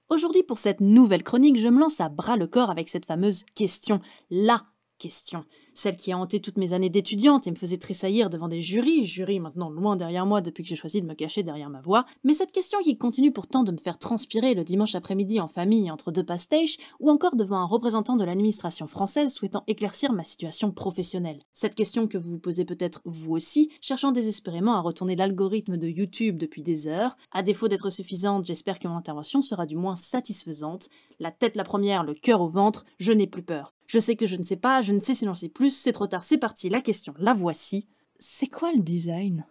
Aujourd'hui, pour cette nouvelle chronique, je me lance à bras le corps avec cette fameuse question, la question, celle qui a hanté toutes mes années d'étudiante et me faisait tressaillir devant des jurys maintenant loin derrière moi depuis que j'ai choisi de me cacher derrière ma voix, mais cette question qui continue pourtant de me faire transpirer le dimanche après-midi en famille entre deux pastiches ou encore devant un représentant de l'administration française souhaitant éclaircir ma situation professionnelle. Cette question que vous vous posez peut-être vous aussi, cherchant désespérément à retourner l'algorithme de YouTube depuis des heures. À défaut d'être suffisante, j'espère que mon intervention sera du moins satisfaisante. La tête la première, le cœur au ventre, je n'ai plus peur. Je sais que je ne sais pas, je ne sais si j'en sais plus, c'est trop tard, c'est parti, la question, la voici. C'est quoi le design ?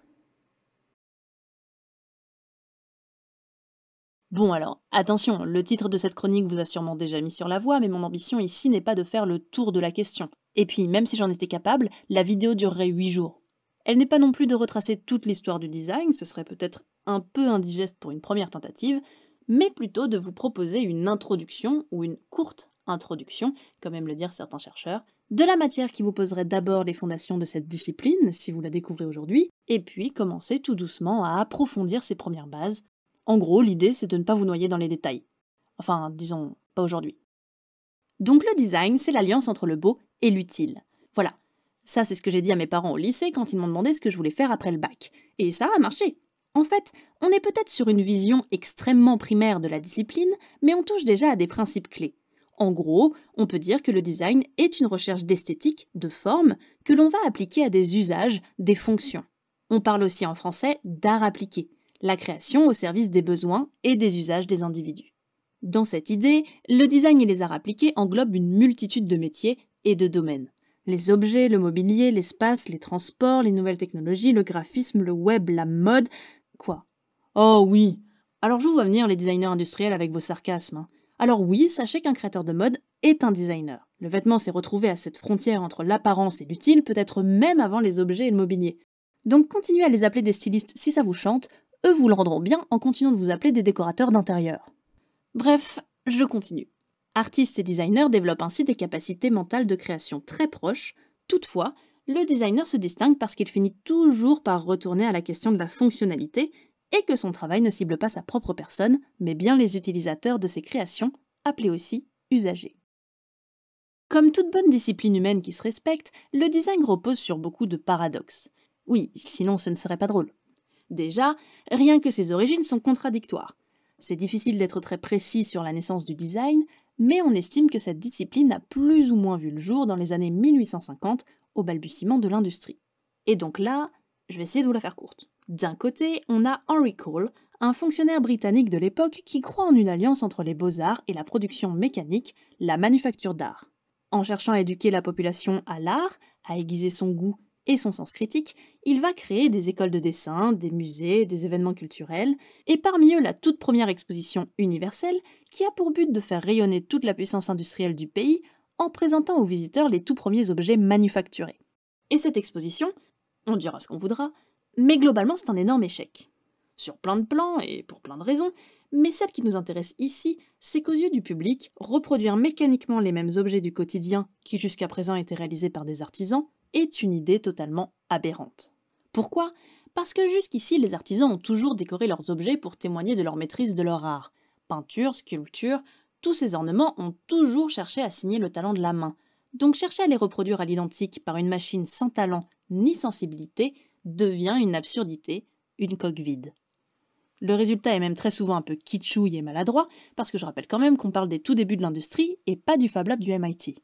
Bon alors, attention, le titre de cette chronique vous a sûrement déjà mis sur la voie, mais mon ambition ici n'est pas de faire le tour de la question. Et puis, même si j'en étais capable, la vidéo durerait 8 jours. Elle n'est pas non plus de retracer toute l'histoire du design, ce serait peut-être un peu indigeste pour une première tentative, mais plutôt de vous proposer une introduction, ou une courte introduction, comme aiment le dire certains chercheurs, de la matière qui vous poserait d'abord les fondations de cette discipline, si vous la découvrez aujourd'hui, et puis commencer tout doucement à approfondir ses premières bases. En gros, l'idée, c'est de ne pas vous noyer dans les détails. Enfin, disons, pas aujourd'hui. Donc le design, c'est l'alliance entre le beau et l'utile. Voilà. Ça, c'est ce que j'ai dit à mes parents au lycée quand ils m'ont demandé ce que je voulais faire après le bac. Et ça a marché. En fait, on est peut-être sur une vision extrêmement primaire de la discipline, mais on touche déjà à des principes clés. En gros, on peut dire que le design est une recherche d'esthétique, de forme, que l'on va appliquer à des usages, des fonctions. On parle aussi en français d'art appliqué, la création au service des besoins et des usages des individus. Dans cette idée, le design et les arts appliqués englobent une multitude de métiers et de domaines. Les objets, le mobilier, l'espace, les transports, les nouvelles technologies, le graphisme, le web, la mode... Quoi ? Oh oui. Alors je vous vois venir les designers industriels avec vos sarcasmes. Alors oui, sachez qu'un créateur de mode est un designer. Le vêtement s'est retrouvé à cette frontière entre l'apparence et l'utile, peut-être même avant les objets et le mobilier. Donc continuez à les appeler des stylistes si ça vous chante, eux vous le rendront bien en continuant de vous appeler des décorateurs d'intérieur. Bref, je continue. Artistes et designers développent ainsi des capacités mentales de création très proches. Toutefois, le designer se distingue parce qu'il finit toujours par retourner à la question de la fonctionnalité et que son travail ne cible pas sa propre personne, mais bien les utilisateurs de ses créations, appelés aussi usagers. Comme toute bonne discipline humaine qui se respecte, le design repose sur beaucoup de paradoxes. Oui, sinon ce ne serait pas drôle. Déjà, rien que ses origines sont contradictoires. C'est difficile d'être très précis sur la naissance du design, mais on estime que cette discipline a plus ou moins vu le jour dans les années 1850, au balbutiement de l'industrie. Et donc là, je vais essayer de vous la faire courte. D'un côté, on a Henry Cole, un fonctionnaire britannique de l'époque qui croit en une alliance entre les beaux-arts et la production mécanique, la manufacture d'art. En cherchant à éduquer la population à l'art, à aiguiser son goût et son sens critique, il va créer des écoles de dessin, des musées, des événements culturels, et parmi eux la toute première exposition universelle qui a pour but de faire rayonner toute la puissance industrielle du pays en présentant aux visiteurs les tout premiers objets manufacturés. Et cette exposition, on dira ce qu'on voudra, mais globalement c'est un énorme échec. Sur plein de plans et pour plein de raisons, mais celle qui nous intéresse ici, c'est qu'aux yeux du public, reproduire mécaniquement les mêmes objets du quotidien qui jusqu'à présent étaient réalisés par des artisans est une idée totalement aberrante. Pourquoi ? Parce que jusqu'ici, les artisans ont toujours décoré leurs objets pour témoigner de leur maîtrise de leur art. Peinture, sculpture, tous ces ornements ont toujours cherché à signer le talent de la main. Donc chercher à les reproduire à l'identique par une machine sans talent ni sensibilité devient une absurdité, une coque vide. Le résultat est même très souvent un peu kitschouille et maladroit, parce que je rappelle quand même qu'on parle des tout débuts de l'industrie et pas du Fab Lab du MIT.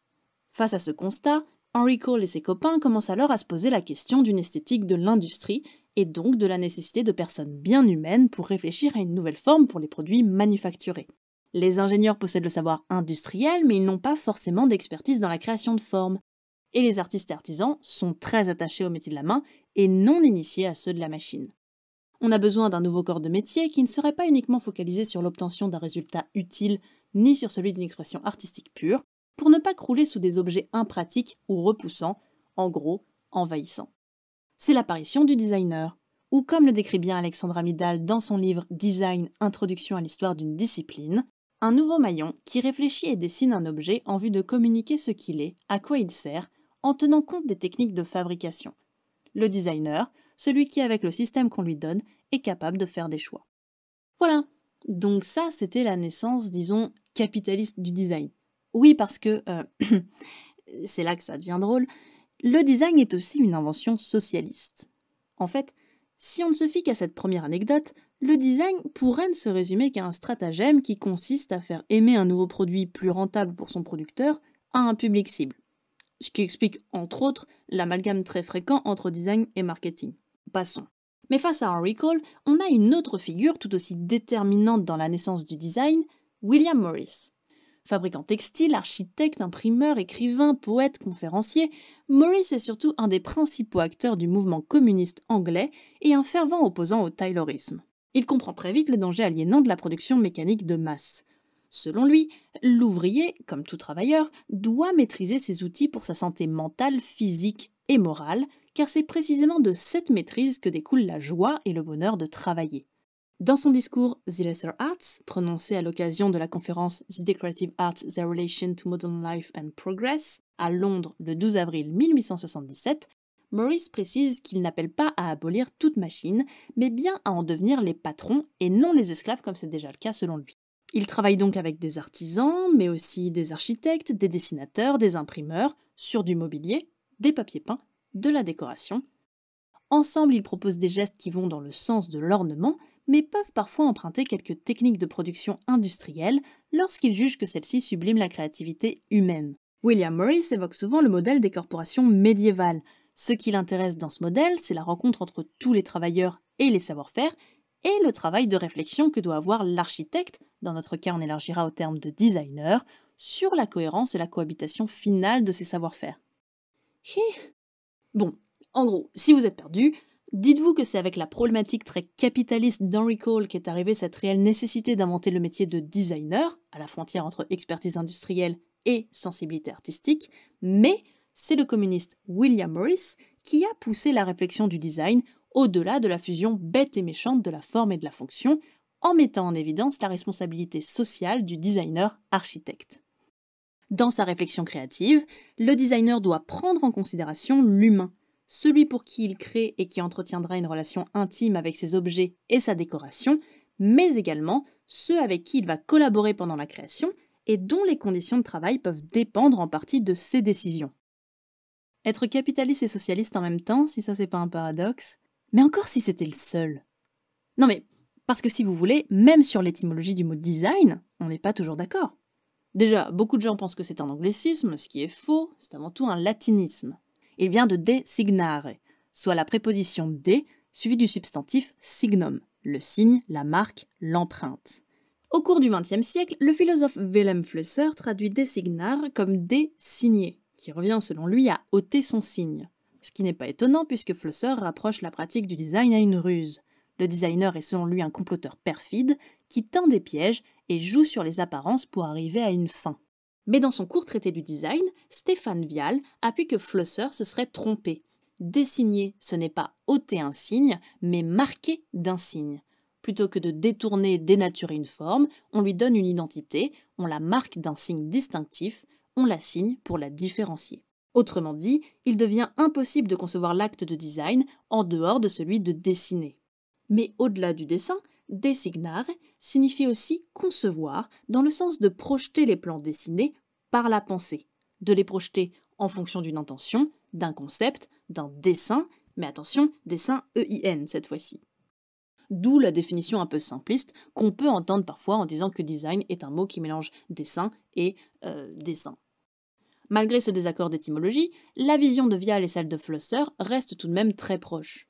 Face à ce constat, Henry Cole et ses copains commencent alors à se poser la question d'une esthétique de l'industrie et donc de la nécessité de personnes bien humaines pour réfléchir à une nouvelle forme pour les produits manufacturés. Les ingénieurs possèdent le savoir industriel, mais ils n'ont pas forcément d'expertise dans la création de formes. Et les artistes et artisans sont très attachés au métier de la main et non initiés à ceux de la machine. On a besoin d'un nouveau corps de métier qui ne serait pas uniquement focalisé sur l'obtention d'un résultat utile ni sur celui d'une expression artistique pure, pour ne pas crouler sous des objets impratiques ou repoussants, en gros, envahissants. C'est l'apparition du designer, ou comme le décrit bien Alexandre Amidal dans son livre Design, Introduction à l'histoire d'une discipline, un nouveau maillon qui réfléchit et dessine un objet en vue de communiquer ce qu'il est, à quoi il sert, en tenant compte des techniques de fabrication. Le designer, celui qui, avec le système qu'on lui donne, est capable de faire des choix. Voilà, Donc ça, c'était la naissance, disons, capitaliste du design. Oui, parce que, c'est là que ça devient drôle, le design est aussi une invention socialiste. En fait, si on ne se fie qu'à cette première anecdote, le design pourrait ne se résumer qu'à un stratagème qui consiste à faire aimer un nouveau produit plus rentable pour son producteur à un public cible. Ce qui explique, entre autres, l'amalgame très fréquent entre design et marketing. Passons. Mais face à Henry Cole, on a une autre figure tout aussi déterminante dans la naissance du design, William Morris. Fabricant textile, architecte, imprimeur, écrivain, poète, conférencier, Morris est surtout un des principaux acteurs du mouvement communiste anglais et un fervent opposant au taylorisme. Il comprend très vite le danger aliénant de la production mécanique de masse. Selon lui, l'ouvrier, comme tout travailleur, doit maîtriser ses outils pour sa santé mentale, physique et morale, car c'est précisément de cette maîtrise que découle la joie et le bonheur de travailler. Dans son discours The Lesser Arts, prononcé à l'occasion de la conférence The Decorative Arts, Their Relation to Modern Life and Progress, à Londres le 12 avril 1877, Morris précise qu'il n'appelle pas à abolir toute machine, mais bien à en devenir les patrons et non les esclaves comme c'est déjà le cas selon lui. Il travaille donc avec des artisans, mais aussi des architectes, des dessinateurs, des imprimeurs, sur du mobilier, des papiers peints, de la décoration. Ensemble, ils proposent des gestes qui vont dans le sens de l'ornement, mais peuvent parfois emprunter quelques techniques de production industrielle lorsqu'ils jugent que celles-ci subliment la créativité humaine. William Morris évoque souvent le modèle des corporations médiévales. Ce qui l'intéresse dans ce modèle, c'est la rencontre entre tous les travailleurs et les savoir-faire, et le travail de réflexion que doit avoir l'architecte, dans notre cas on élargira au terme de designer, sur la cohérence et la cohabitation finale de ces savoir-faire. Bon, en gros, si vous êtes perdu, dites-vous que c'est avec la problématique très capitaliste d'Henry Cole qu'est arrivée cette réelle nécessité d'inventer le métier de designer, à la frontière entre expertise industrielle et sensibilité artistique, mais c'est le communiste William Morris qui a poussé la réflexion du design au-delà de la fusion bête et méchante de la forme et de la fonction, en mettant en évidence la responsabilité sociale du designer architecte. Dans sa réflexion créative, le designer doit prendre en considération l'humain, celui pour qui il crée et qui entretiendra une relation intime avec ses objets et sa décoration, mais également ceux avec qui il va collaborer pendant la création et dont les conditions de travail peuvent dépendre en partie de ses décisions. Être capitaliste et socialiste en même temps, si ça c'est pas un paradoxe, mais encore si c'était le seul. Non mais, parce que si vous voulez, même sur l'étymologie du mot design, on n'est pas toujours d'accord. Déjà, beaucoup de gens pensent que c'est un anglicisme, ce qui est faux, c'est avant tout un latinisme. Il vient de designare, soit la préposition de suivie du substantif signum, le signe, la marque, l'empreinte. Au cours du XXe siècle, le philosophe Wilhelm Flusser traduit designare comme désigner, qui revient selon lui à ôter son signe. Ce qui n'est pas étonnant puisque Flusser rapproche la pratique du design à une ruse. Le designer est selon lui un comploteur perfide qui tend des pièges et joue sur les apparences pour arriver à une fin. Mais dans son court traité du design, Stéphane Vial appuie que Flusser se serait trompé. Désigner, ce n'est pas ôter un signe, mais marquer d'un signe. Plutôt que de détourner, dénaturer une forme, on lui donne une identité, on la marque d'un signe distinctif, on la signe pour la différencier. Autrement dit, il devient impossible de concevoir l'acte de design en dehors de celui de dessiner. Mais au-delà du dessin, designare signifie aussi concevoir, dans le sens de projeter les plans dessinés par la pensée, de les projeter en fonction d'une intention, d'un concept, d'un dessin, mais attention, dessin EIN cette fois-ci. D'où la définition un peu simpliste qu'on peut entendre parfois en disant que design est un mot qui mélange dessin et dessin. Malgré ce désaccord d'étymologie, la vision de Vial et celle de Flusser restent tout de même très proches.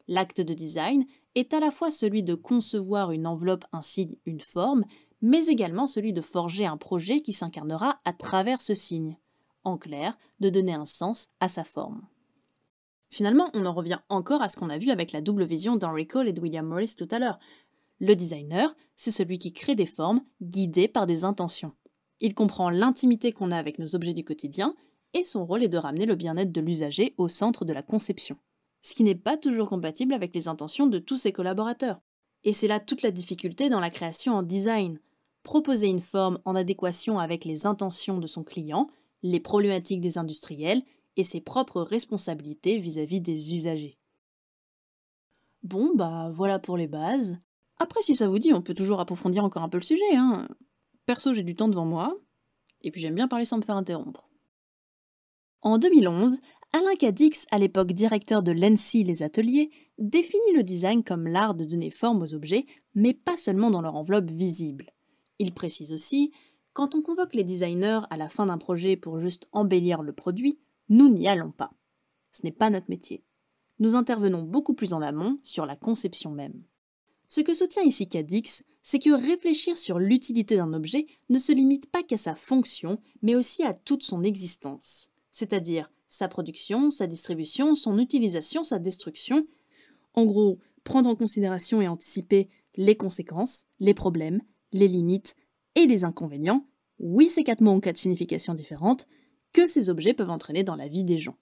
L'acte de design est à la fois celui de concevoir une enveloppe, un signe, une forme, mais également celui de forger un projet qui s'incarnera à travers ce signe. En clair, de donner un sens à sa forme. Finalement, on en revient encore à ce qu'on a vu avec la double vision d'Henry Cole et de William Morris tout à l'heure. Le designer, c'est celui qui crée des formes guidées par des intentions. Il comprend l'intimité qu'on a avec nos objets du quotidien, et son rôle est de ramener le bien-être de l'usager au centre de la conception. Ce qui n'est pas toujours compatible avec les intentions de tous ses collaborateurs. Et c'est là toute la difficulté dans la création en design. Proposer une forme en adéquation avec les intentions de son client, les problématiques des industriels et ses propres responsabilités vis-à-vis des usagers. Bon, bah voilà pour les bases. Après, si ça vous dit, on peut toujours approfondir encore un peu le sujet, hein. Perso, j'ai du temps devant moi, et puis j'aime bien parler sans me faire interrompre. En 2011, Alain Cadix, à l'époque directeur de l'ENSI Les Ateliers, définit le design comme l'art de donner forme aux objets, mais pas seulement dans leur enveloppe visible. Il précise aussi: quand on convoque les designers à la fin d'un projet pour juste embellir le produit, nous n'y allons pas. Ce n'est pas notre métier. Nous intervenons beaucoup plus en amont sur la conception même. Ce que soutient ici Cadix, c'est que réfléchir sur l'utilité d'un objet ne se limite pas qu'à sa fonction, mais aussi à toute son existence, c'est-à-dire sa production, sa distribution, son utilisation, sa destruction. En gros, prendre en considération et anticiper les conséquences, les problèmes, les limites et les inconvénients, oui ces 4 mots ont 4 significations différentes, que ces objets peuvent entraîner dans la vie des gens.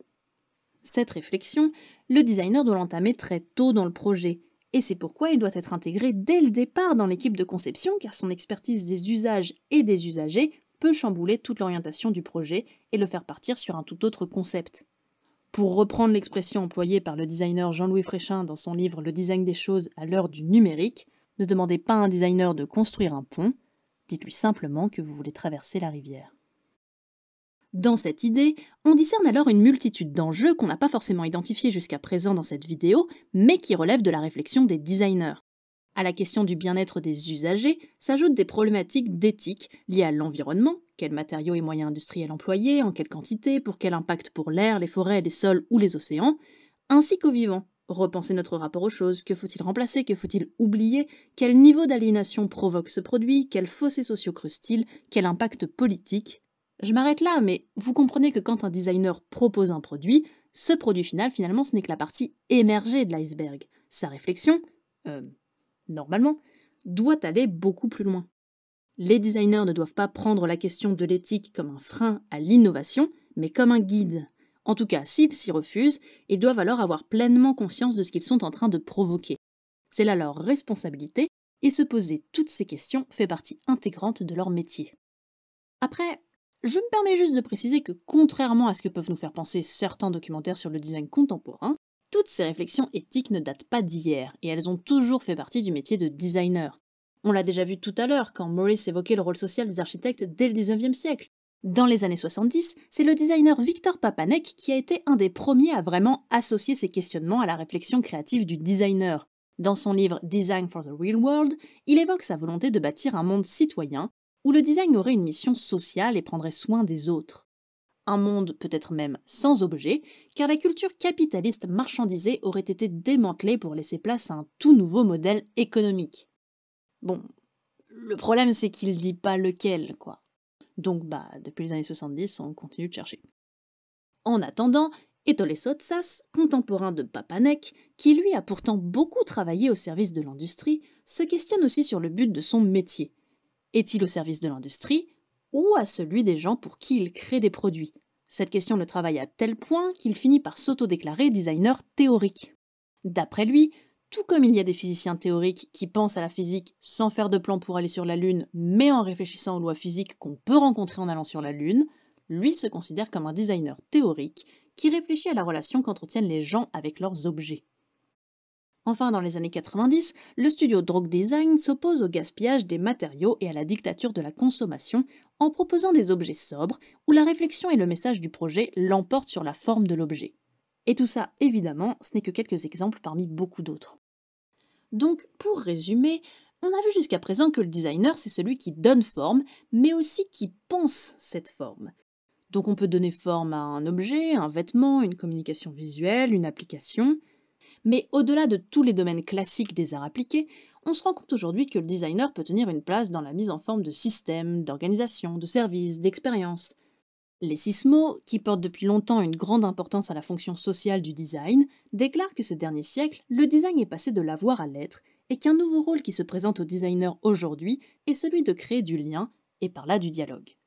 Cette réflexion, le designer doit l'entamer très tôt dans le projet, et c'est pourquoi il doit être intégré dès le départ dans l'équipe de conception, car son expertise des usages et des usagers peut chambouler toute l'orientation du projet et le faire partir sur un tout autre concept. Pour reprendre l'expression employée par le designer Jean-Louis Fréchin dans son livre Le design des choses à l'heure du numérique, ne demandez pas à un designer de construire un pont, dites-lui simplement que vous voulez traverser la rivière. Dans cette idée, on discerne alors une multitude d'enjeux qu'on n'a pas forcément identifiés jusqu'à présent dans cette vidéo, mais qui relèvent de la réflexion des designers. À la question du bien-être des usagers s'ajoutent des problématiques d'éthique liées à l'environnement: quels matériaux et moyens industriels employés, en quelle quantité, pour quel impact pour l'air, les forêts, les sols ou les océans, ainsi qu'aux vivants. Repenser notre rapport aux choses, que faut-il remplacer, que faut-il oublier, quel niveau d'aliénation provoque ce produit, quels fossés sociaux creuse-t-il, quel impact politique. Je m'arrête là, mais vous comprenez que quand un designer propose un produit, ce produit final, finalement, ce n'est que la partie émergée de l'iceberg. Sa réflexion, normalement, doit aller beaucoup plus loin. Les designers ne doivent pas prendre la question de l'éthique comme un frein à l'innovation, mais comme un guide. En tout cas, s'ils s'y refusent, ils doivent alors avoir pleinement conscience de ce qu'ils sont en train de provoquer. C'est là leur responsabilité, et se poser toutes ces questions fait partie intégrante de leur métier. Après, je me permets juste de préciser que, contrairement à ce que peuvent nous faire penser certains documentaires sur le design contemporain, toutes ces réflexions éthiques ne datent pas d'hier, et elles ont toujours fait partie du métier de designer. On l'a déjà vu tout à l'heure quand Morris évoquait le rôle social des architectes dès le 19e siècle. Dans les années 70, c'est le designer Victor Papanek qui a été un des premiers à vraiment associer ces questionnements à la réflexion créative du designer. Dans son livre Design for the Real World, il évoque sa volonté de bâtir un monde citoyen où le design aurait une mission sociale et prendrait soin des autres. Un monde peut-être même sans objet, car la culture capitaliste marchandisée aurait été démantelée pour laisser place à un tout nouveau modèle économique. Bon, le problème c'est qu'il dit pas lequel, quoi. Donc depuis les années 70, on continue de chercher. En attendant, Ettore Sottsass, contemporain de Papanek, qui lui a pourtant beaucoup travaillé au service de l'industrie, se questionne aussi sur le but de son métier. Est-il au service de l'industrie ou à celui des gens pour qui il crée des produits? Cette question le travaille à tel point qu'il finit par s'auto-déclarer designer théorique. D'après lui, tout comme il y a des physiciens théoriques qui pensent à la physique sans faire de plan pour aller sur la Lune, mais en réfléchissant aux lois physiques qu'on peut rencontrer en allant sur la Lune, lui se considère comme un designer théorique qui réfléchit à la relation qu'entretiennent les gens avec leurs objets. Enfin, dans les années 90, le studio Droog Design s'oppose au gaspillage des matériaux et à la dictature de la consommation en proposant des objets sobres où la réflexion et le message du projet l'emportent sur la forme de l'objet. Et tout ça, évidemment, ce n'est que quelques exemples parmi beaucoup d'autres. Donc, pour résumer, on a vu jusqu'à présent que le designer, c'est celui qui donne forme, mais aussi qui pense cette forme. Donc on peut donner forme à un objet, un vêtement, une communication visuelle, une application. Mais au-delà de tous les domaines classiques des arts appliqués, on se rend compte aujourd'hui que le designer peut tenir une place dans la mise en forme de systèmes, d'organisations, de services, d'expériences. Les Sismo, qui portent depuis longtemps une grande importance à la fonction sociale du design, déclarent que ce dernier siècle, le design est passé de l'avoir à l'être, et qu'un nouveau rôle qui se présente aux designers aujourd'hui est celui de créer du lien, et par là du dialogue.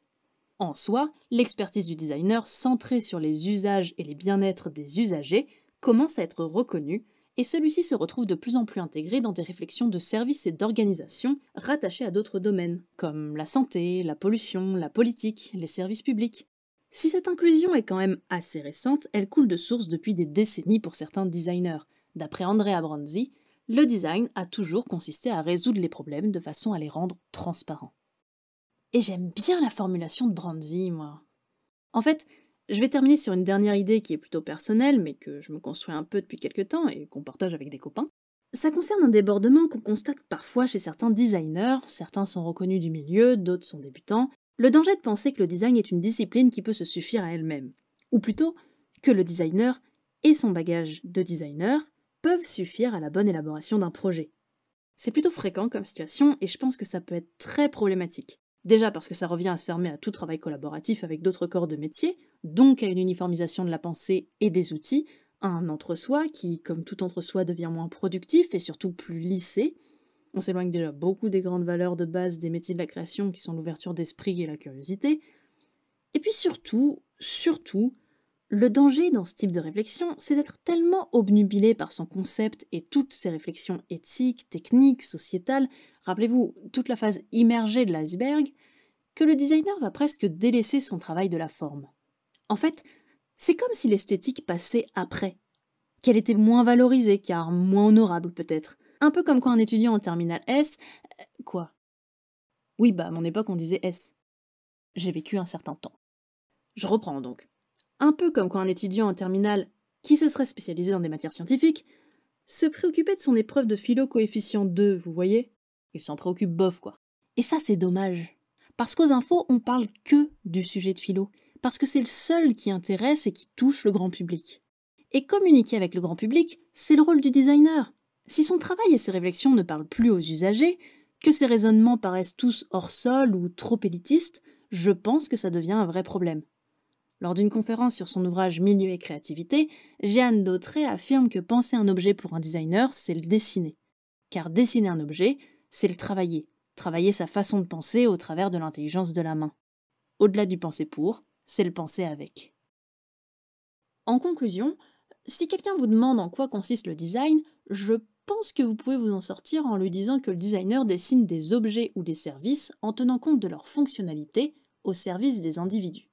En soi, l'expertise du designer centrée sur les usages et les bien-être des usagers commence à être reconnue, et celui-ci se retrouve de plus en plus intégré dans des réflexions de services et d'organisation rattachées à d'autres domaines, comme la santé, la pollution, la politique, les services publics. Si cette inclusion est quand même assez récente, elle coule de source depuis des décennies pour certains designers. D'après Andrea Branzi, Le design a toujours consisté à résoudre les problèmes de façon à les rendre transparents. Et j'aime bien la formulation de Brandy, moi. En fait, je vais terminer sur une dernière idée qui est plutôt personnelle, mais que je me construis un peu depuis quelques temps et qu'on partage avec des copains. Ça concerne un débordement qu'on constate parfois chez certains designers, certains sont reconnus du milieu, d'autres sont débutants. Le danger de penser que le design est une discipline qui peut se suffire à elle-même. Ou plutôt, que le designer et son bagage de designer peuvent suffire à la bonne élaboration d'un projet. C'est plutôt fréquent comme situation et je pense que ça peut être très problématique. Déjà parce que ça revient à se fermer à tout travail collaboratif avec d'autres corps de métier, donc à une uniformisation de la pensée et des outils, à un entre-soi qui, comme tout entre-soi, devient moins productif et surtout plus lissé. On s'éloigne déjà beaucoup des grandes valeurs de base des métiers de la création qui sont l'ouverture d'esprit et la curiosité. Et puis surtout, le danger dans ce type de réflexion, c'est d'être tellement obnubilé par son concept et toutes ses réflexions éthiques, techniques, sociétales, rappelez-vous toute la phase immergée de l'iceberg, que le designer va presque délaisser son travail de la forme. En fait, c'est comme si l'esthétique passait après, qu'elle était moins valorisée car moins honorable peut-être. Un peu comme quand un étudiant en terminale S... Quoi? Oui, à mon époque on disait S. J'ai vécu un certain temps. Je reprends donc. Un peu comme quand un étudiant en terminale, qui se serait spécialisé dans des matières scientifiques, se préoccupait de son épreuve de philo coefficient 2, vous voyez? Il s'en préoccupe bof, quoi. Et ça, c'est dommage. Parce qu'aux infos, on parle que du sujet de philo, parce que c'est le seul qui intéresse et qui touche le grand public. Et communiquer avec le grand public, c'est le rôle du designer. Si son travail et ses réflexions ne parlent plus aux usagers, que ses raisonnements paraissent tous hors sol ou trop élitistes, je pense que ça devient un vrai problème. Lors d'une conférence sur son ouvrage Milieu et créativité, Jeanne Dautrey affirme que penser un objet pour un designer, c'est le dessiner. Car dessiner un objet, c'est le travailler. Travailler sa façon de penser au travers de l'intelligence de la main. Au-delà du penser pour, c'est le penser avec. En conclusion, si quelqu'un vous demande en quoi consiste le design, je pense que vous pouvez vous en sortir en lui disant que le designer dessine des objets ou des services en tenant compte de leur fonctionnalité au service des individus.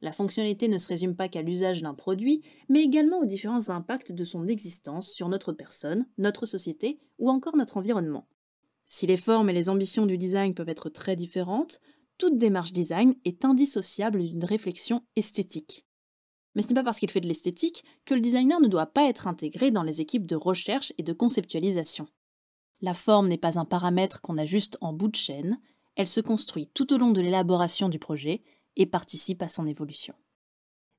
La fonctionnalité ne se résume pas qu'à l'usage d'un produit, mais également aux différents impacts de son existence sur notre personne, notre société ou encore notre environnement. Si les formes et les ambitions du design peuvent être très différentes, toute démarche design est indissociable d'une réflexion esthétique. Mais ce n'est pas parce qu'il fait de l'esthétique que le designer ne doit pas être intégré dans les équipes de recherche et de conceptualisation. La forme n'est pas un paramètre qu'on ajuste en bout de chaîne, elle se construit tout au long de l'élaboration du projet et participe à son évolution.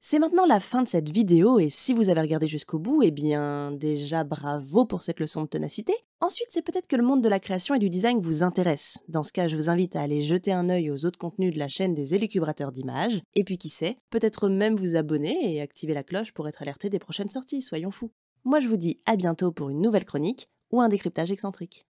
C'est maintenant la fin de cette vidéo et si vous avez regardé jusqu'au bout, eh bien déjà bravo pour cette leçon de ténacité. Ensuite, c'est peut-être que le monde de la création et du design vous intéresse. Dans ce cas, je vous invite à aller jeter un œil aux autres contenus de la chaîne des élucubrateurs d'images. Et puis qui sait, peut-être même vous abonner et activer la cloche pour être alerté des prochaines sorties, soyons fous. Moi je vous dis à bientôt pour une nouvelle chronique ou un décryptage excentrique.